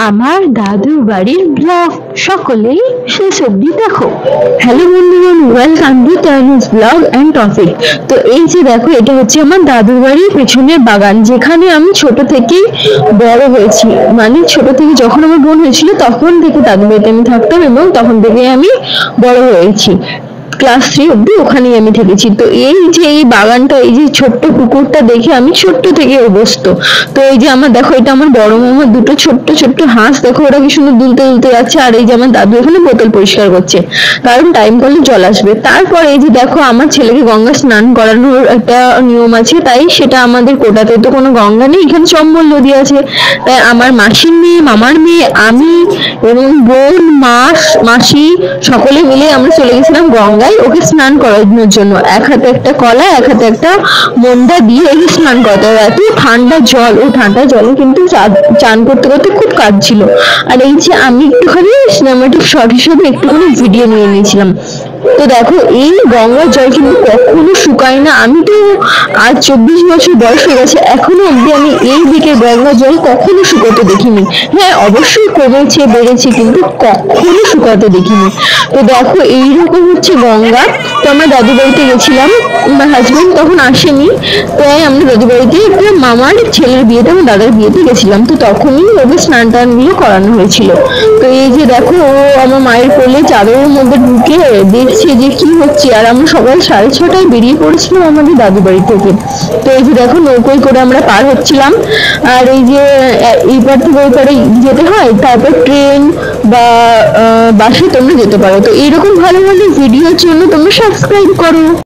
আমার দাদুর বাড়ির ব্লগ সকলেই শেষ অবধি দেখো। হ্যালো বন্ধুগণ, welcome to Turnis blog and topic. তো এই যে দেখো, এটা হচ্ছে আমার দাদুর বাড়ির পেছনের বাগান, যেখানে আমি ছোট থেকেই বড় হয়েছি। মানে ছোট থেকে যখন আমার বোন হয়েছিল তখন থেকে দাদুর বাড়িতে আমি থাকতাম এবং তখন থেকে আমি বড় হয়েছি। ক্লাস 3 অব্দি ওখানেই আমি থেকেছি। তো এই যে এই বাগানটা, এই যে ছোট্ট পুকুরটা দেখে আমি ছোট্ট থেকে অভ্যস্ত। তো এই যে আমার দেখো, এটা আমার বড় মামার দুটো ছোট্ট ছোট্ট হাঁস, দেখো ওরা কি সুন্দর দুলতে দুলতে যাচ্ছে। আর এই যে আমার দাদু এখানে বোতল পরিষ্কার করছে, কারণ টাইম করলে জল আসবে। তারপর এই যে দেখো, আমার ছেলেকে গঙ্গা স্নান করানোর একটা নিয়ম আছে, তাই সেটা আমাদের কোটাতে তো কোনো গঙ্গা নেই, এখানে চম্বল নদী আছে। তাই আমার মাসির মেয়ে, মামার মেয়ে, আমি এবং বোন, মাসি সকলে মিলে আমরা চলে গেছিলাম গঙ্গায় ওকে স্নান করানোর জন্য। এক হাতে একটা কলা, এক হাতে একটা মন্ডা দিয়ে ওকে স্নান করাতে হবে। এত ঠান্ডা জল, ও ঠান্ডা জলে কিন্তু চান করতে করতে খুব কাঁদছিল। আর এই যে আমি একটুখানি সিনেমাটিক শর্ট হিসেবে একটুখানি ভিডিও নিয়ে নিয়েছিলাম। তো দেখো, এই গঙ্গার জল কিন্তু কখনো শুকায় না। আমি তো আজ 24 বছর বয়স হয়ে গেছে, এখনো অব্দি আমি এই দিকে গঙ্গার জল কখনো শুকাতে দেখিনি। হ্যাঁ, অবশ্যই কমেছে, বেড়েছে, কিন্তু কখনো শুকাতে দেখিনি। তো দেখো, এইরকম হচ্ছে গঙ্গা। তো আমরা দাদু বাড়িতে গেছিলাম, আমার হাজবেন্ড তখন আসেনি, তাই আমরা দাদু বাড়িতে একটা মামার ছেলের বিয়েতে, আমার দাদার বিয়েতে গেছিলাম। তো তখনই ওকে স্নান টান গুলো করানো হয়েছিল। তো এই যে দেখো, ও আমার মায়ের কোলে চাদরের মধ্যে ঢুকে দেখছে যে কি হচ্ছে। আর আমরা সবাই 6:30টায় বেরিয়ে পড়েছিলাম আমাদের দাদু বাড়ি থেকে। তো এই যে দেখো, নৌকোয় করে আমরা পার হচ্ছিলাম। আর এই যে এই পার থেকে ওই পারে যেতে হয়, তারপর ট্রেন বা বাসে তোমরা যেতে পারো। তো এইরকম ভালো ভালো ভিডিওর জন্য তোমরা সাবস্ক্রাইব করো।